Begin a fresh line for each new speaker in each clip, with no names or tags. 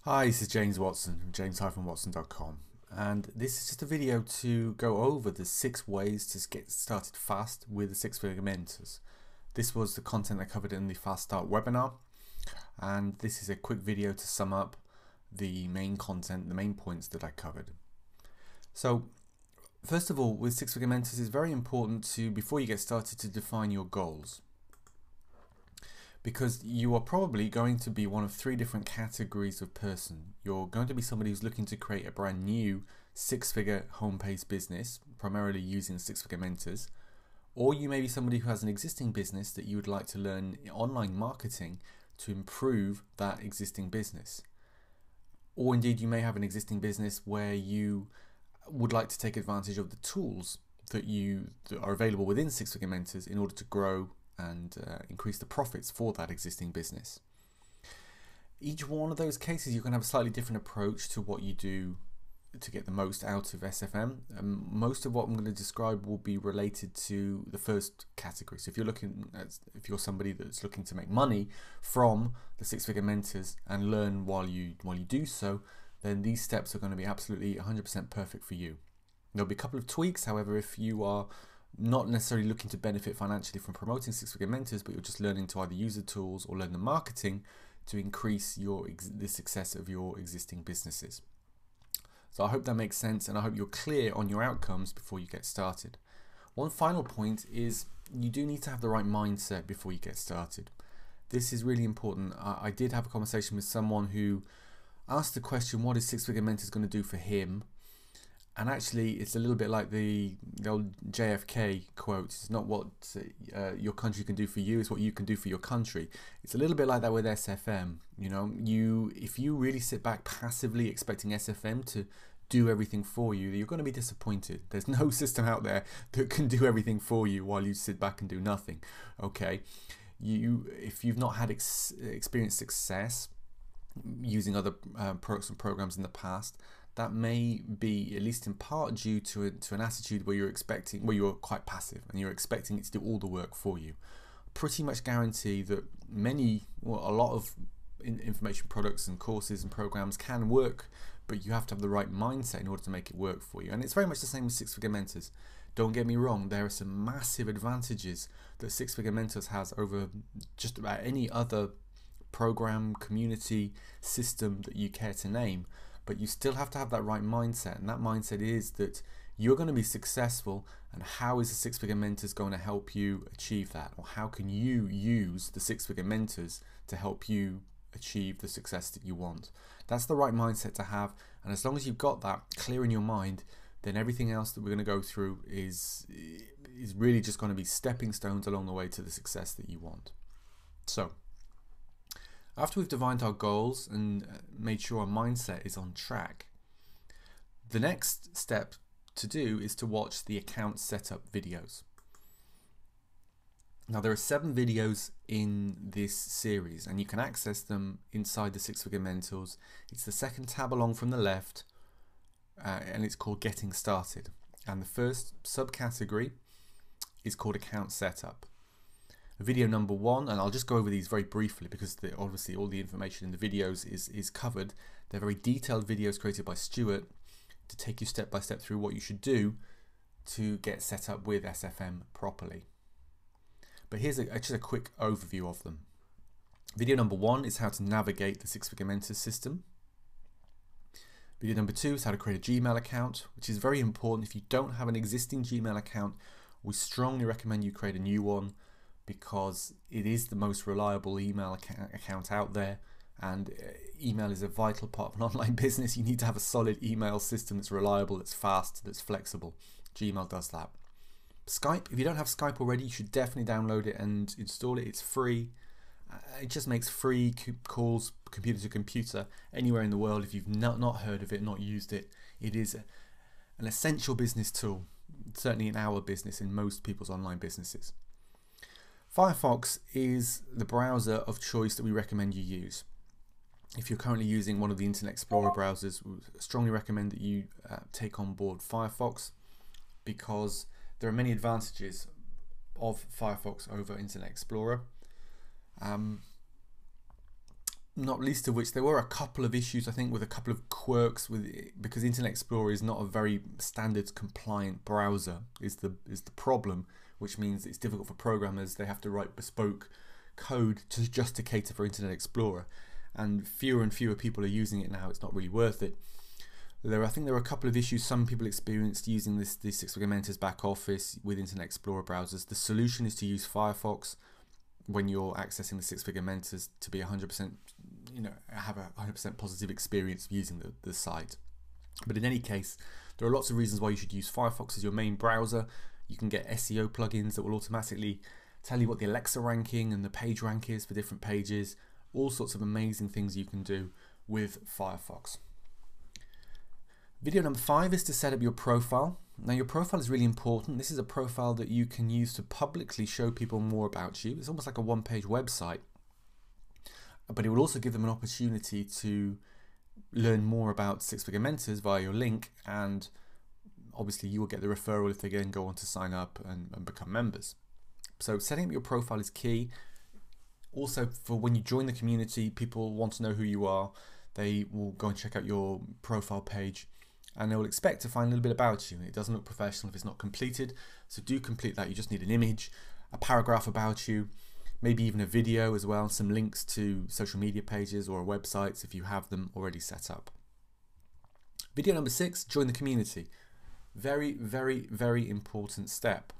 Hi, this is James Watson from james-watson.com, and this is just a video to go over the 6 ways to get started fast with the six-figure mentors. This was the content I covered in the Fast Start webinar, and this is a quick video to sum up the main content, the main points that I covered. So first of all, with six-figure mentors, it's very important to, before you get started, to define your goals. Because you are probably going to be one of 3 different categories of person. You're going to be somebody who's looking to create a brand new 6-figure home-based business, primarily using 6-figure mentors. Or you may be somebody who has an existing business that you would like to learn online marketing to improve that existing business. Or indeed you may have an existing business where you would like to take advantage of the tools that are available within 6-figure mentors in order to grow and increase the profits for that existing business. Each one of those cases, you can have a slightly different approach to what you do to get the most out of SFM. Most of what I'm going to describe will be related to the first category. So if you're somebody that's looking to make money from the 6-figure mentors and learn while you do so, then these steps are going to be absolutely 100% perfect for you. There'll be a couple of tweaks, however, if you are not necessarily looking to benefit financially from promoting 6-figure mentors, but you're just learning to either use the tools or learn the marketing to increase the success of your existing businesses. So I hope that makes sense, and I hope you're clear on your outcomes before you get started. One final point is you do need to have the right mindset before you get started. This is really important. I did have a conversation with someone who asked the question, what is 6-figure mentors going to do for him? And actually, it's a little bit like the old JFK quote. It's not what your country can do for you, it's what you can do for your country. It's a little bit like that with SFM. You know, if you really sit back passively expecting SFM to do everything for you, you're going to be disappointed. There's no system out there that can do everything for you while you sit back and do nothing. Okay, if you've not had experienced success using other products and programs in the past, that may be, at least in part, due to an attitude where you're quite passive and you're expecting it to do all the work for you. Pretty much guarantee that a lot of information products and courses and programs can work, but you have to have the right mindset in order to make it work for you. And it's very much the same with 6-figure mentors. Don't get me wrong, there are some massive advantages that 6-figure mentors has over just about any other program, community, system that you care to name. But you still have to have that right mindset, and that mindset is that you're going to be successful, and how is the 6-figure mentors going to help you achieve that? Or how can you use the 6-figure mentors to help you achieve the success that you want? That's the right mindset to have, and as long as you've got that clear in your mind, then everything else that we're going to go through is really just going to be stepping stones along the way to the success that you want. So after we've defined our goals and made sure our mindset is on track, the next step to do is to watch the account setup videos. Now there are 7 videos in this series, and you can access them inside the 6-figure mentors. It's the second tab along from the left, and it's called Getting Started. And the first subcategory is called Account Setup. Video number 1, and I'll just go over these very briefly because obviously all the information in the videos is covered. They're very detailed videos created by Stuart to take you step by step through what you should do to get set up with SFM properly. But here's just a quick overview of them. Video number 1 is how to navigate the 6-figure mentors system. Video number 2 is how to create a Gmail account, which is very important. If you don't have an existing Gmail account, we strongly recommend you create a new one, because it is the most reliable email account out there, and email is a vital part of an online business. You need to have a solid email system that's reliable, that's fast, that's flexible. Gmail does that. Skype, if you don't have Skype already, you should definitely download it and install it. It's free. It just makes free calls computer to computer anywhere in the world. If you've not heard of it, not used it, it is an essential business tool, certainly in our business, in most people's online businesses. Firefox is the browser of choice that we recommend you use. If you're currently using one of the Internet Explorer browsers, we strongly recommend that you take on board Firefox, because there are many advantages of Firefox over Internet Explorer. not least of which there were a couple of issues, I think, with a couple of quirks with it, because Internet Explorer is not a very standards compliant browser is the problem, which means it's difficult for programmers. They have to write bespoke code to cater for Internet Explorer, and fewer people are using it now. It's not really worth it. I think there were a couple of issues some people experienced using the Six Figure Mentors back office with Internet Explorer browsers. The solution is to use Firefox when you're accessing the Six Figure Mentors to be 100%, have a 100% positive experience using the site. But in any case, there are lots of reasons why you should use Firefox as your main browser. You can get SEO plugins that will automatically tell you what the Alexa ranking and the page rank is for different pages. All sorts of amazing things you can do with Firefox. Video number 5 is to set up your profile. Now, your profile is really important. This is a profile that you can use to publicly show people more about you. It's almost like a one-page website, but it will also give them an opportunity to learn more about Six Figure Mentors via your link, and obviously you will get the referral if they then go on to sign up and become members. So setting up your profile is key. Also, for when you join the community, people want to know who you are. They will go and check out your profile page, and they will expect to find a little bit about you. It doesn't look professional if it's not completed, so do complete that. You just need an image, a paragraph about you, maybe even a video as well, some links to social media pages or websites if you have them already set up. Video number 6, join the community. Very, very, very important step.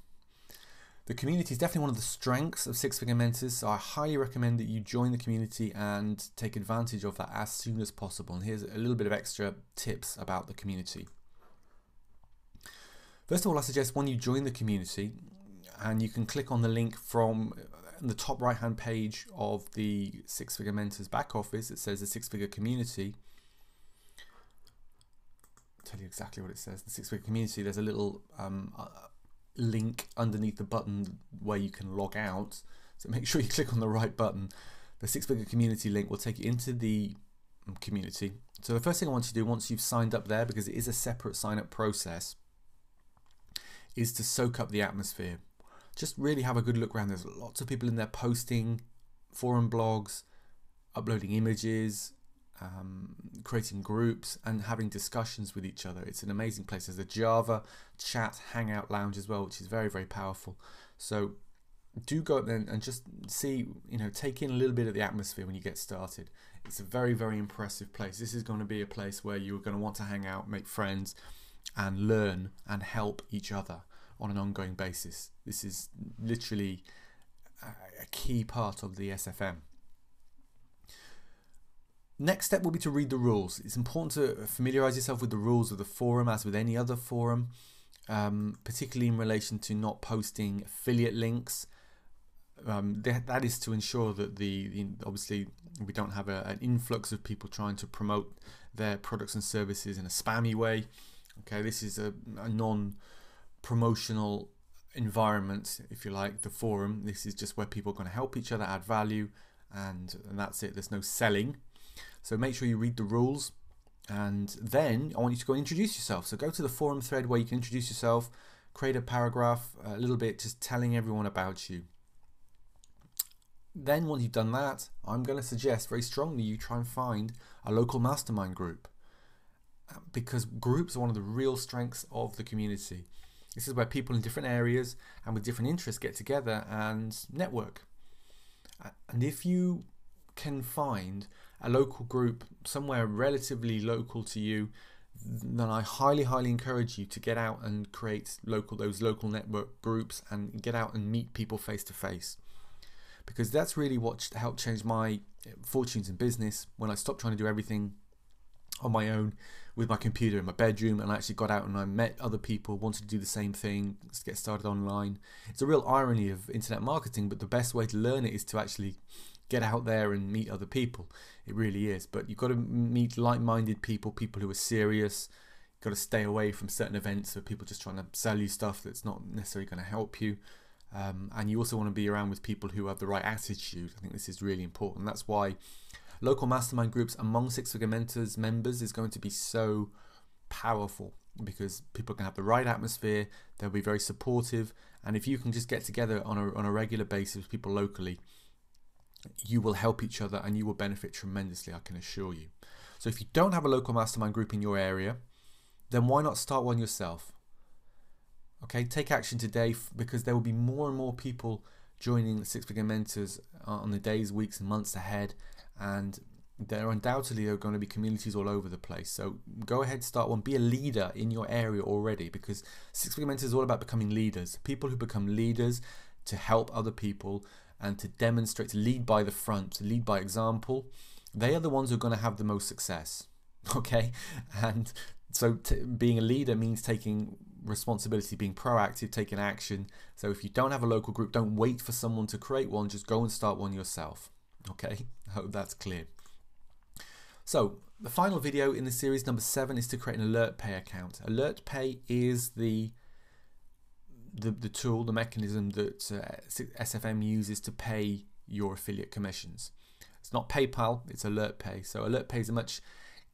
The community is definitely one of the strengths of Six Figure Mentors, so I highly recommend that you join the community and take advantage of that as soon as possible. And here's a little bit of extra tips about the community. First of all, I suggest when you join the community, and you can click on the link from the top right hand page of the Six Figure Mentors back office. It says the Six Figure Community. I'll tell you exactly what it says. The Six Figure Community, there's a little link underneath the button where you can log out, so make sure you click on the right button. The Six Figure Community link will take you into the community. So the first thing I want you to do once you've signed up there, because it is a separate sign up process, is to soak up the atmosphere. Just really have a good look around. There's lots of people in there posting forum blogs, uploading images, creating groups and having discussions with each other. It's an amazing place. There's a Java chat hangout lounge as well, which is very, very powerful. So do go up there and just see, take in a little bit of the atmosphere when you get started. It's a very, very impressive place. This is going to be a place where you're going to want to hang out, make friends, and learn and help each other on an ongoing basis. This is literally a key part of the SFM. Next step will be to read the rules. It's important to familiarize yourself with the rules of the forum, as with any other forum, particularly in relation to not posting affiliate links. That is to ensure that obviously we don't have an influx of people trying to promote their products and services in a spammy way. Okay, this is a non-promotional environment, if you like, the forum. This is just where people are going to help each other, add value, and that's it. There's no selling. So make sure you read the rules, and then I want you to go and introduce yourself. So go to the forum thread where you can introduce yourself, create a paragraph, a little bit just telling everyone about you. Then once you've done that, I'm going to suggest very strongly you try and find a local mastermind group, because groups are one of the real strengths of the community. This is where people in different areas and with different interests get together and network. And if you can find a local group somewhere relatively local to you, then I highly, highly encourage you to get out and create those local network groups and get out and meet people face to face. Because that's really what helped change my fortunes in business when I stopped trying to do everything on my own with my computer in my bedroom, and I actually got out and I met other people, wanted to do the same thing, get started online. It's a real irony of internet marketing, but the best way to learn it is to actually get out there and meet other people. It really is. But you've got to meet like-minded people, people who are serious. You've got to stay away from certain events of people just trying to sell you stuff that's not necessarily going to help you. And you also want to be around with people who have the right attitude. I think this is really important. That's why local mastermind groups among Six Figure Mentors members is going to be so powerful, because people can have the right atmosphere, they'll be very supportive, and if you can just get together on a regular basis with people locally, you will help each other and you will benefit tremendously, I can assure you. So if you don't have a local mastermind group in your area, then why not start one yourself? Okay, take action today, because there will be more and more people joining the Six Figure Mentors on the days, weeks and months ahead, and there undoubtedly are going to be communities all over the place. So go ahead, start one, be a leader in your area already, because Six Figure Mentors is all about becoming leaders. People who become leaders to help other people and to demonstrate, to lead by the front, to lead by example, they are the ones who are going to have the most success. Okay, and so being a leader means taking responsibility, being proactive, taking action. So if you don't have a local group, don't wait for someone to create one, just go and start one yourself. Okay, I hope that's clear. So the final video in the series, number 7, is to create an Alert Pay account. Alert Pay is the tool, the mechanism that SFM uses to pay your affiliate commissions. It's not PayPal, it's Alert Pay. So Alert Pay is a much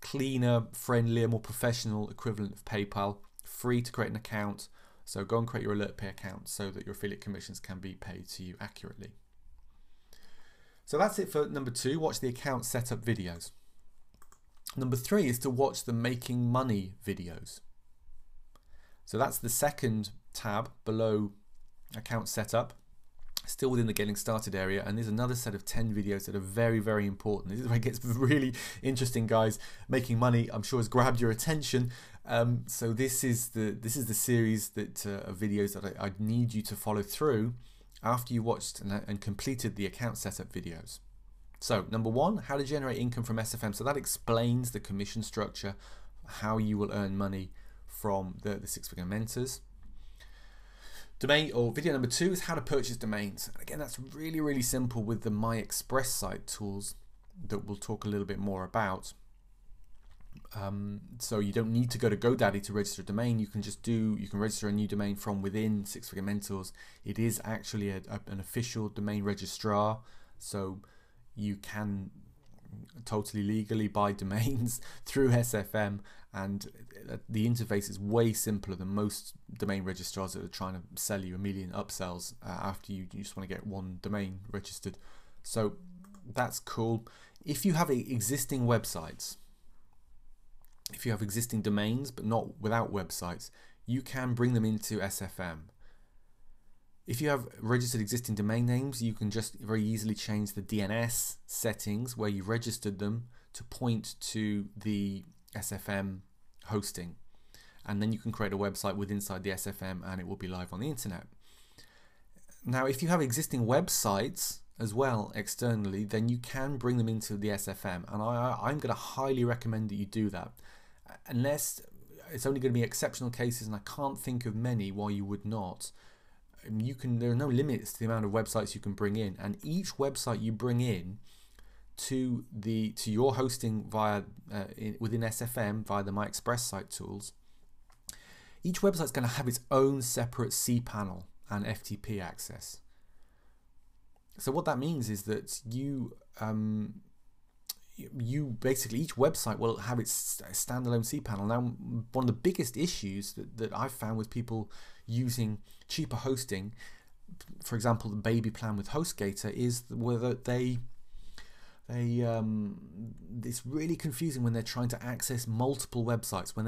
cleaner, friendlier, more professional equivalent of PayPal. Free to create an account. So go and create your Alert Pay account so that your affiliate commissions can be paid to you accurately. So that's it for number 2. Watch the account setup videos. Number 3 is to watch the making money videos. So that's the second tab below account setup, still within the getting started area, and there's another set of 10 videos that are very, very important. This is where it gets really interesting, guys. Making money, I'm sure, has grabbed your attention. So this is the series that of videos that I need you to follow through after you watched and completed the account setup videos. So number 1, how to generate income from SFM. So that explains the commission structure, how you will earn money from the Six Figure Mentors. Video number 2 is how to purchase domains. And again, that's really, really simple with the My Express site tools that we'll talk a little bit more about. So you don't need to go to GoDaddy to register a domain. You can register a new domain from within Six Figure Mentors. It is actually an official domain registrar, so you can totally legally buy domains through SFM, and the interface is way simpler than most domain registrars that are trying to sell you a million upsells after you just want to get one domain registered. So that's cool. If you have existing websites, if you have existing domains but not without websites, you can bring them into SFM. If you have registered existing domain names, you can just very easily change the DNS settings where you registered them to point to the SFM hosting, and then you can create a website inside the SFM and it will be live on the internet. Now if you have existing websites as well externally, then you can bring them into the SFM, and I'm going to highly recommend that you do that, unless it's only going to be exceptional cases, and I can't think of many why you would not. There are no limits to the amount of websites you can bring in, and each website you bring in to your hosting via within SFM via the My Express site tools, each website is going to have its own separate cPanel and FTP access. So what that means is that you basically, each website will have its standalone cPanel. Now, one of the biggest issues that I've found with people using cheaper hosting, for example the baby plan with HostGator, is whether it's really confusing when they're trying to access multiple websites, when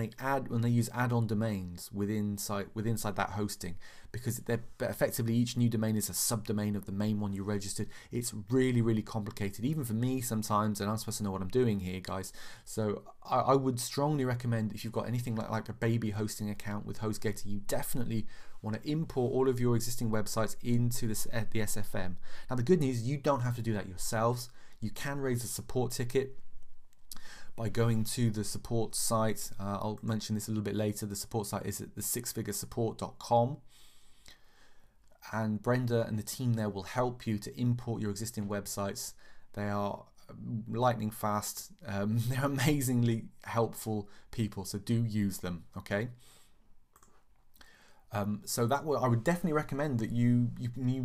they use add-on domains inside that hosting, because effectively each new domain is a subdomain of the main one you registered. It's really, really complicated, even for me sometimes, and I'm supposed to know what I'm doing here, guys. So I would strongly recommend, if you've got anything like a baby hosting account with HostGator, you definitely want to import all of your existing websites into the SFM. Now the good news is you don't have to do that yourselves. You can raise a support ticket by going to the support site. I'll mention this a little bit later. The support site is at the sixfiguresupport.com, and Brenda and the team there will help you to import your existing websites. They are lightning fast. They're amazingly helpful people, so do use them, okay? So I would definitely recommend that you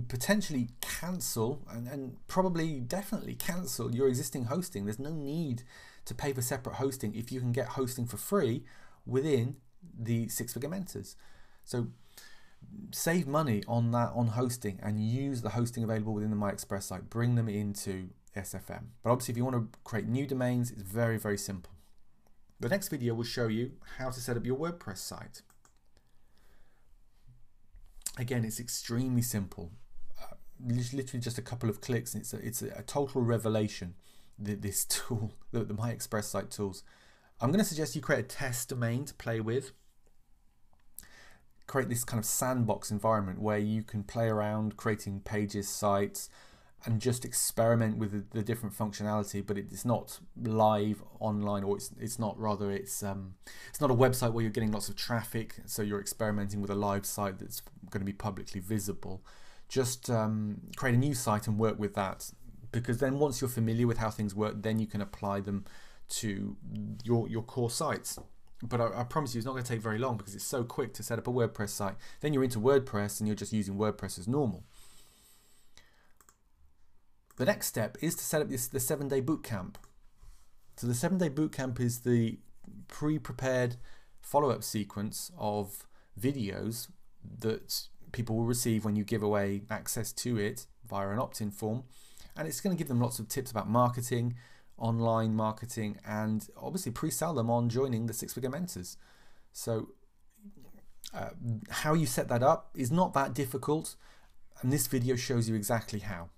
potentially cancel and probably definitely cancel your existing hosting. There's no need to pay for separate hosting if you can get hosting for free within the Six Figure Mentors. So save money on that, on hosting, and use the hosting available within the MyExpress site. Bring them into SFM. But obviously if you want to create new domains, it's very, very simple. The next video will show you how to set up your WordPress site. Again, it's extremely simple. Literally just a couple of clicks, and it's a total revelation, this tool, the MyExpress site tools. I'm going to suggest you create a test domain to play with. Create this kind of sandbox environment where you can play around creating pages, sites, and just experiment with the different functionality. But it's not live online, or it's not not a website where you're getting lots of traffic, so you're experimenting with a live site that's going to be publicly visible. Just create a new site and work with that, because then once you're familiar with how things work, then you can apply them to your core sites. But I promise you it's not going to take very long, because it's so quick to set up a WordPress site. Then you're into WordPress and you're just using WordPress as normal. The next step is to set up the 7-day bootcamp. So the 7-day bootcamp is the pre-prepared follow-up sequence of videos that people will receive when you give away access to it via an opt-in form. And it's going to give them lots of tips about marketing, online marketing, and obviously pre-sell them on joining the 6-Figure Mentors. So how you set that up is not that difficult, and this video shows you exactly how.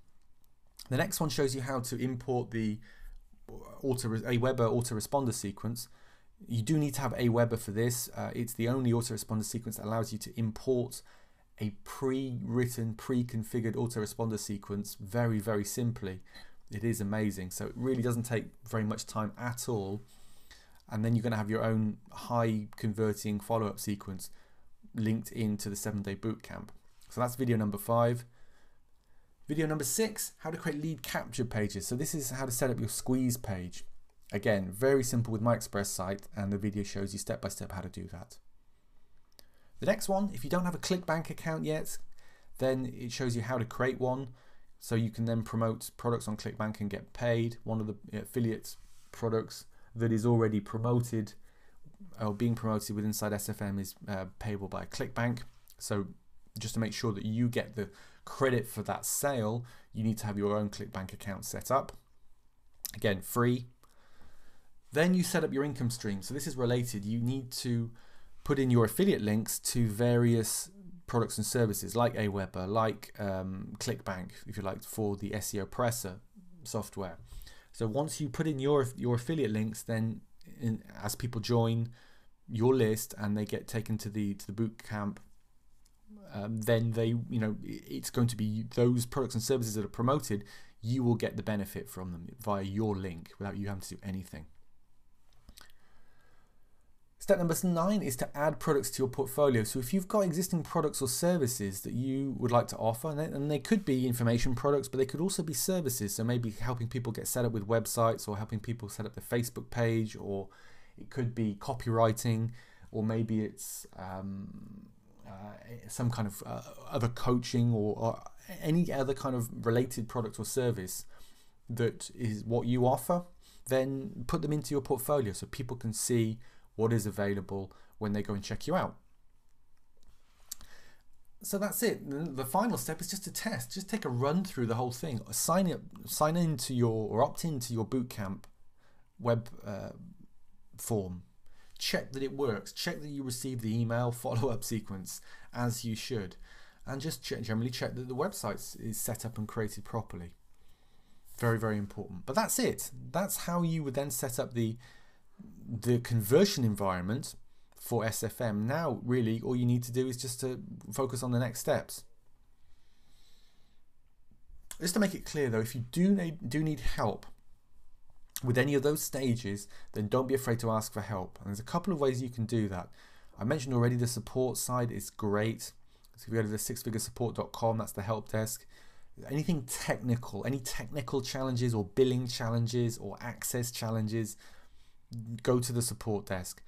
The next one shows you how to import the Aweber autoresponder sequence. You do need to have Aweber for this. It's the only autoresponder sequence that allows you to import a pre-written, pre-configured autoresponder sequence very, very simply. It is amazing. So it really doesn't take very much time at all. And then you're going to have your own high converting follow-up sequence linked into the 7-day bootcamp. So that's video number 5. Video number 6, how to create lead capture pages. So this is how to set up your squeeze page. Again, very simple with MyExpress site, and the video shows you step by step how to do that. The next one, if you don't have a ClickBank account yet, then it shows you how to create one, so you can then promote products on ClickBank and get paid. One of the affiliate products that is already promoted or being promoted with inside SFM is payable by ClickBank. So just to make sure that you get the credit for that sale, you need to have your own ClickBank account set up. Again, free. Then you set up your income stream. So this is related. You need to put in your affiliate links to various products and services like Aweber, like ClickBank, if you like, for the SEO Presser software. So once you put in your affiliate links, then as people join your list and they get taken to the boot camp, then it's going to be those products and services that are promoted. You will get the benefit from them via your link without you having to do anything. Step number 9 is to add products to your portfolio. So if you've got existing products or services that you would like to offer, and they could be information products, but they could also be services. So maybe helping people get set up with websites, or helping people set up their Facebook page, or it could be copywriting, or maybe it's some kind of other coaching, or any other kind of related product or service that is what you offer. Then put them into your portfolio so people can see what is available when they go and check you out. So that's it. The final step is just to test. Just take a run through the whole thing. Sign into your, or opt into your bootcamp web form. Check that it works. Check that you receive the email follow-up sequence as you should, and just generally check that the website is set up and created properly. Very, very important. But that's it. That's how you would then set up the conversion environment for SFM. Now really all you need to do is just to focus on the next steps. Just to make it clear though, if you do need help with any of those stages, then don't be afraid to ask for help. And there's a couple of ways you can do that. I mentioned already the support side is great. So if you go to the 6figuresupport.com, that's the help desk. Anything technical, any technical challenges or billing challenges or access challenges, go to the support desk.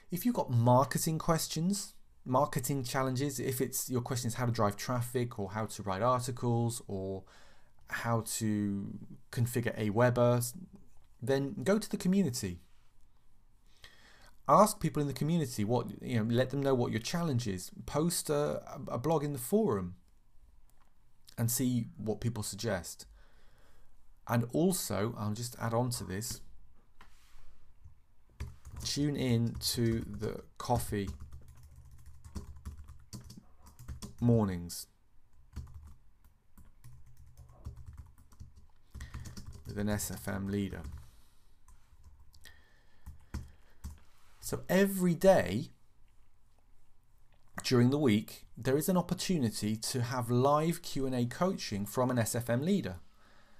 If you've got marketing questions, marketing challenges, if it's your question is how to drive traffic, or how to write articles, or how to configure Aweber, then go to the community. Ask people in the community what, let them know what your challenge is. Post a blog in the forum and see what people suggest. And also, I'll just add on to this, tune in to the coffee mornings with an SFM leader. So every day during the week, there is an opportunity to have live Q&A coaching from an SFM leader.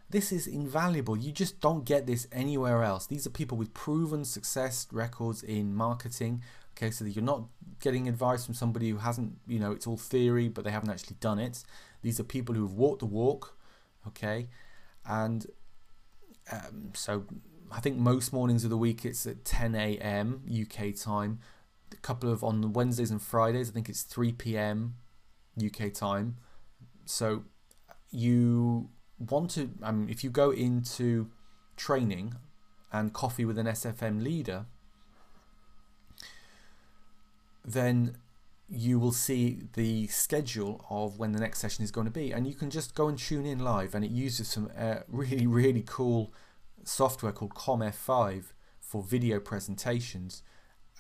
This is invaluable. You just don't get this anywhere else. These are people with proven success records in marketing. Okay, so that you're not getting advice from somebody who hasn't, it's all theory, but they haven't actually done it. These are people who have walked the walk. Okay, and so I think most mornings of the week it's at 10 a.m. UK time. A couple of on the Wednesdays and Fridays, I think it's 3 p.m. UK time. So you want to, if you go into training and coffee with an SFM leader, then you will see the schedule of when the next session is going to be, and you can just go and tune in live. And it uses some really, really cool software called ComF5 for video presentations.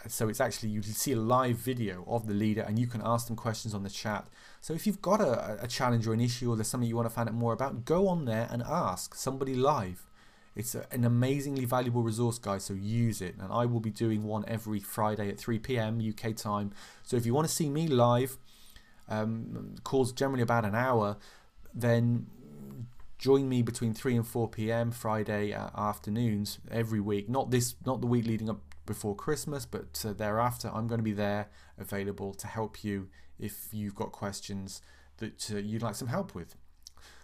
So it's actually, you can see a live video of the leader and you can ask them questions on the chat. So if you've got a challenge or an issue, or there's something you want to find out more about, go on there and ask somebody live. It's an amazingly valuable resource, guys, so use it. And I will be doing one every Friday at 3 p.m. UK time. So if you want to see me live, calls generally about an hour, then join me between 3 and 4 p.m. Friday afternoons every week. Not the week leading up before Christmas, but thereafter. I'm going to be there available to help you if you've got questions that you'd like some help with.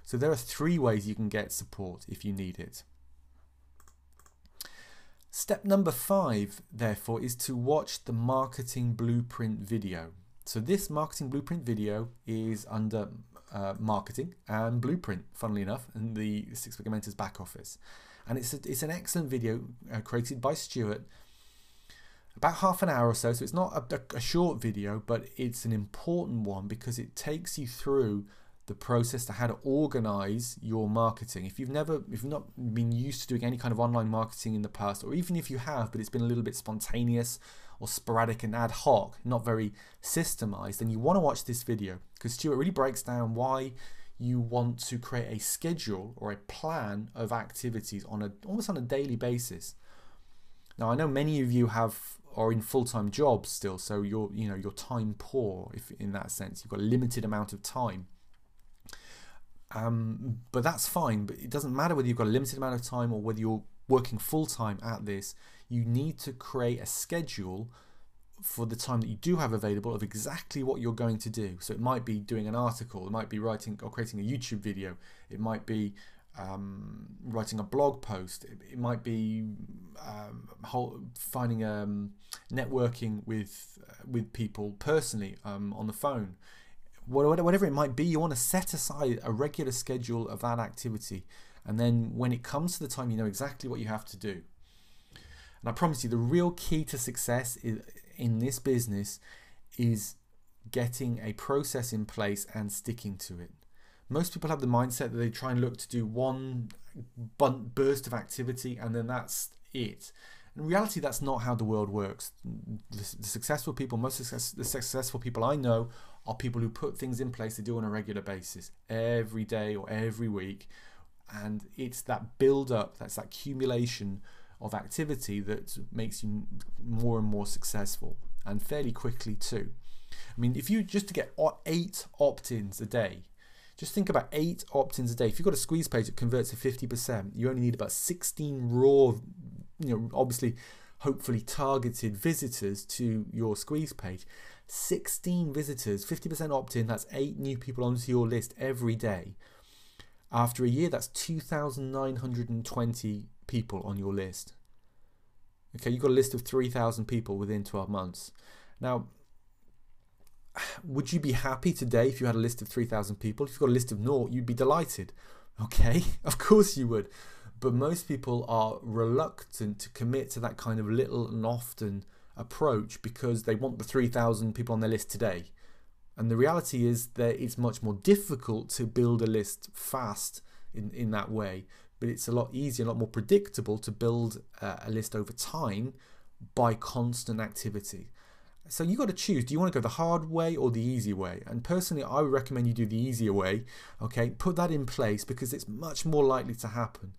So there are 3 ways you can get support if you need it. Step number 5, therefore, is to watch the marketing blueprint video. So this marketing blueprint video is under marketing and blueprint, funnily enough, in the Six Figure Mentors back office. And it's an excellent video created by Stuart, about half an hour or so. So it's not a short video, but it's an important one because it takes you through the process to how to organize your marketing. If you've not been used to doing any kind of online marketing in the past, or even if you have, but it's been a little bit spontaneous or sporadic and ad hoc, not very systemized, then you want to watch this video, because Stuart really breaks down why you want to create a schedule or a plan of activities almost on a daily basis. Now, I know many of you are in full-time jobs still, so you're time poor, if in that sense. You've got a limited amount of time. But that's fine. But it doesn't matter whether you've got a limited amount of time or whether you're working full-time at this. You need to create a schedule for the time that you do have available of exactly what you're going to do. So it might be doing an article, it might be writing or creating a YouTube video, it might be writing a blog post, it might be finding networking with people personally on the phone. Whatever it might be, you want to set aside a regular schedule of that activity, and then when it comes to the time, you know exactly what you have to do. And I promise you, the real key to success in this business is getting a process in place and sticking to it. Most people have the mindset that they try and look to do one burst of activity and then that's it. In reality, that's not how the world works. The successful people, the successful people I know are people who put things in place they do on a regular basis, every day or every week. And it's that build up, that's that accumulation of activity that makes you more and more successful, and fairly quickly too. I mean, if you just to get 8 opt-ins a day, just think about 8 opt-ins a day. If you've got a squeeze page that converts to 50%, you only need about 16 raw, obviously, hopefully targeted visitors to your squeeze page. 16 visitors, 50% opt-in, that's 8 new people onto your list every day. After a year, that's 2,920 people on your list. Okay, you've got a list of 3,000 people within 12 months. Now, would you be happy today if you had a list of 3,000 people? If you've got a list of 0, you'd be delighted. Okay, of course you would. But most people are reluctant to commit to that kind of little and often approach because they want the 3,000 people on their list today. And the reality is that it's much more difficult to build a list fast in that way, but it's a lot easier, a lot more predictable to build a list over time by constant activity. So you got to choose, do you want to go the hard way or the easy way? And personally, I would recommend you do the easier way. Okay, put that in place because it's much more likely to happen.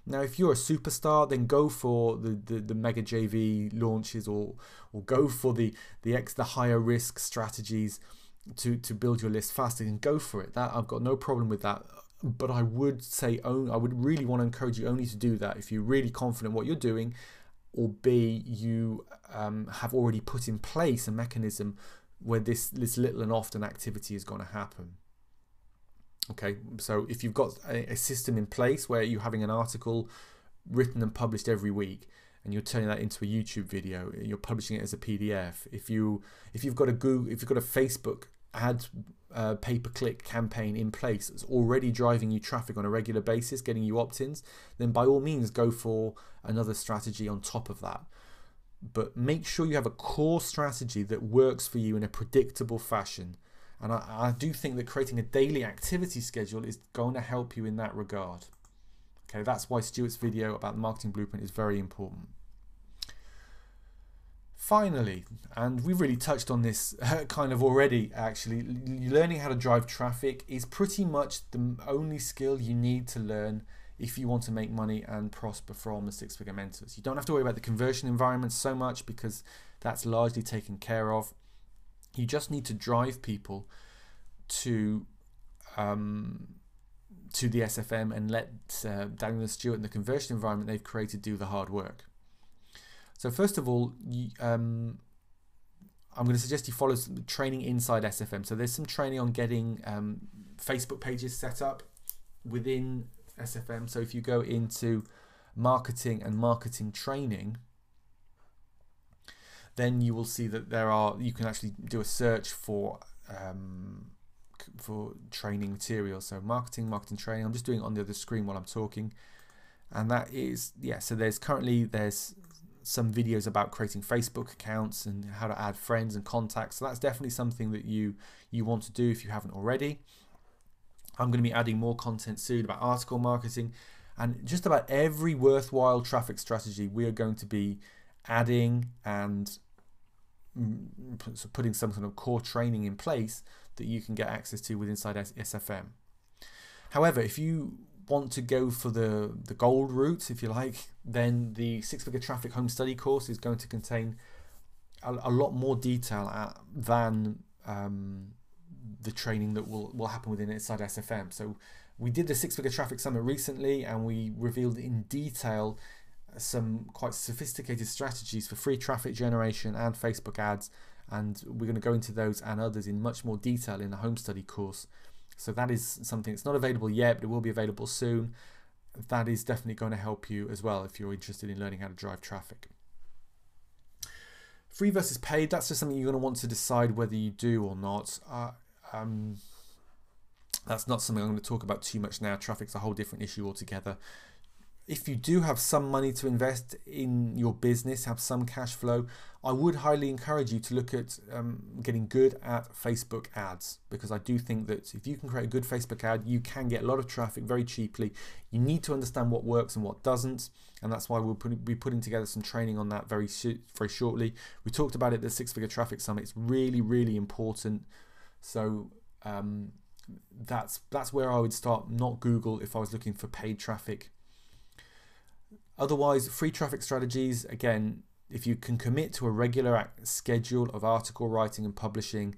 Now, if you're a superstar, then go for the mega JV launches, or go for the higher risk strategies to build your list faster, and go for it. That I've got no problem with that. But I would say, I would really want to encourage you only to do that if you're really confident what you're doing, or B, you have already put in place a mechanism where this little and often activity is going to happen. Okay, so if you've got a system in place where you're having an article written and published every week, and you're turning that into a YouTube video, you're publishing it as a PDF. If you've got a Facebook ad pay-per-click campaign in place that's already driving you traffic on a regular basis, getting you opt-ins, then by all means go for another strategy on top of that. But make sure you have a core strategy that works for you in a predictable fashion. And I do think that creating a daily activity schedule is going to help you in that regard. Okay, that's why Stuart's video about the marketing blueprint is very important. Finally, and we've really touched on this kind of already actually, learning how to drive traffic is pretty much the only skill you need to learn if you want to make money and prosper from the six-figure mentors. You don't have to worry about the conversion environment so much because that's largely taken care of. You just need to drive people to the SFM and let Daniel and Stuart and the conversion environment they've created do the hard work. So first of all, I'm going to suggest you follow some training inside SFM. So there's some training on getting Facebook pages set up within SFM. So if you go into marketing and marketing training, then you will see that you can actually do a search for training material. So marketing training. I'm just doing it on the other screen while I'm talking, and that is, yeah. So there's some videos about creating Facebook accounts and how to add friends and contacts. So that's definitely something that you want to do if you haven't already. I'm going to be adding more content soon about article marketing, and just about every worthwhile traffic strategy we are going to be adding and putting some kind of core training in place that you can get access to with inside SFM. However, if you want to go for the gold route, if you like, then the six-figure traffic home study course is going to contain a lot more detail than the training that will happen within inside SFM. So we did the six-figure traffic summit recently, and we revealed in detail some quite sophisticated strategies for free traffic generation and Facebook ads, and we're going to go into those and others in much more detail in the home study course. So that is something that's not available yet, but it will be available soon. That is definitely going to help you as well if you're interested in learning how to drive traffic. Free versus paid, that's just something you're going to want to decide whether you do or not. That's not something I'm going to talk about too much now. Traffic's a whole different issue altogether. If you do have some money to invest in your business, have some cash flow, I would highly encourage you to look at getting good at Facebook ads, because I do think that if you can create a good Facebook ad, you can get a lot of traffic very cheaply. You need to understand what works and what doesn't, and that's why we'll be putting together some training on that very shortly. We talked about it at the Six-Figure Traffic Summit. It's really, really important. So that's where I would start, not Google, if I was looking for paid traffic. Otherwise, free traffic strategies, again, if you can commit to a regular schedule of article writing and publishing,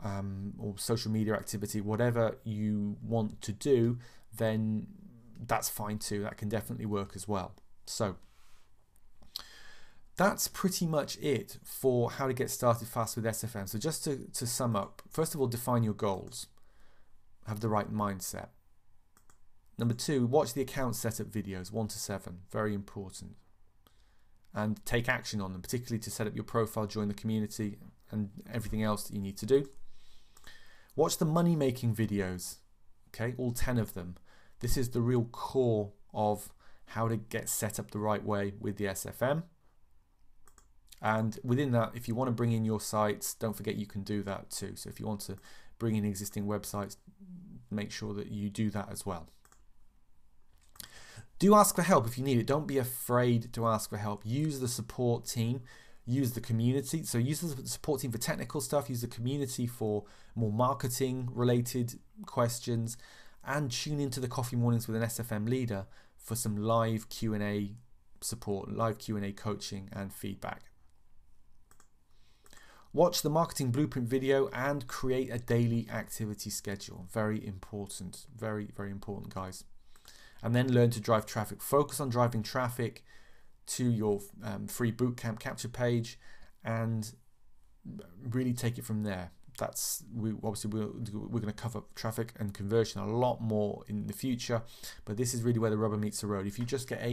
or social media activity, whatever you want to do, then that's fine too. That can definitely work as well. So that's pretty much it for how to get started fast with SFM. So just to sum up, first of all, define your goals. Have the right mindset. Number 2, watch the account setup videos 1 to 7, very important. And take action on them, particularly to set up your profile, join the community, and everything else that you need to do. Watch the money making videos, okay, all 10 of them. This is the real core of how to get set up the right way with the SFM. And within that, if you want to bring in your sites, don't forget you can do that too. So if you want to bring in existing websites, make sure that you do that as well. Do ask for help if you need it. Don't be afraid to ask for help. Use the support team, use the community. So use the support team for technical stuff, use the community for more marketing related questions, and tune into the Coffee Mornings with an SFM leader for some live Q&A support, live Q&A coaching and feedback. Watch the marketing blueprint video and create a daily activity schedule. Very important, very, very important, guys. And then learn to drive traffic. Focus on driving traffic to your free bootcamp capture page and really take it from there. We're going to cover traffic and conversion a lot more in the future, but this is really where the rubber meets the road. If you just get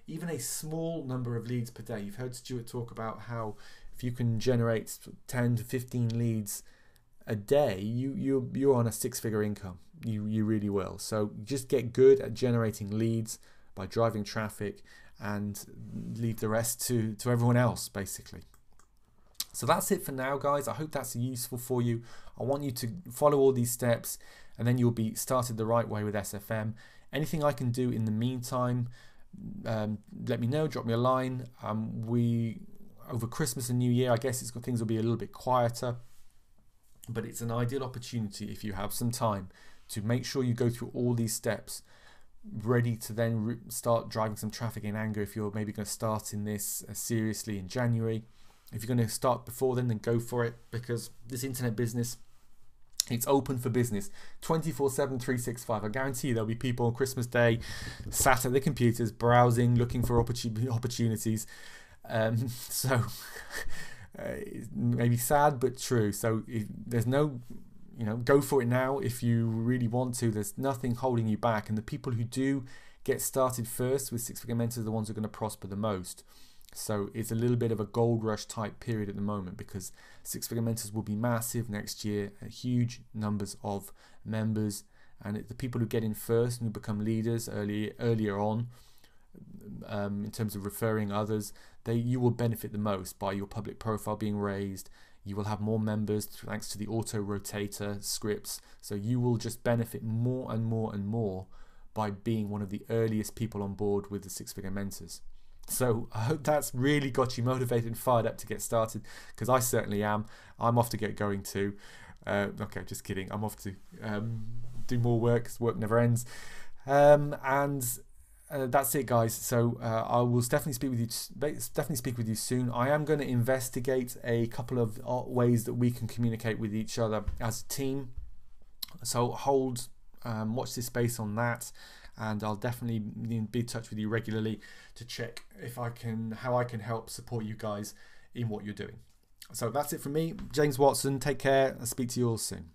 even a small number of leads per day, you've heard Stuart talk about how if you can generate 10 to 15 leads a day, you're on a six-figure income. You really will. So just get good at generating leads by driving traffic and leave the rest to everyone else, basically. So that's it for now, guys. I hope that's useful for you. I want you to follow all these steps and then you'll be started the right way with SFM. Anything I can do in the meantime, let me know, drop me a line. Over Christmas and New Year, I guess things will be a little bit quieter, but it's an ideal opportunity if you have some time to make sure you go through all these steps, ready to then start driving some traffic in anger. If you're maybe going to start in this seriously in January, if you're going to start before then go for it, because this internet business, it's open for business 24/7, 365. I guarantee you there'll be people on Christmas Day sat at their computers browsing, looking for opportunities. So maybe sad but true. So there's no, go for it now if you really want to. There's nothing holding you back, and the people who do get started first with six-figure mentors are the ones who are going to prosper the most. So it's a little bit of a gold rush type period at the moment, because six-figure mentors will be massive next year, huge numbers of members, and the people who get in first and who become leaders earlier on, in terms of referring others, you will benefit the most by your public profile being raised. You will have more members thanks to the auto rotator scripts. So you will just benefit more and more and more by being one of the earliest people on board with the six-figure mentors. So I hope that's really got you motivated and fired up to get started, because I certainly am. I'm off to get going too. Okay, just kidding. I'm off to do more work, because work never ends. That's it, guys. So I will definitely speak with you soon. I am going to investigate a couple of ways that we can communicate with each other as a team. So watch this space on that, and I'll definitely be in touch with you regularly to check how I can help support you guys in what you're doing. So that's it from me, James Watson. Take care. I'll speak to you all soon.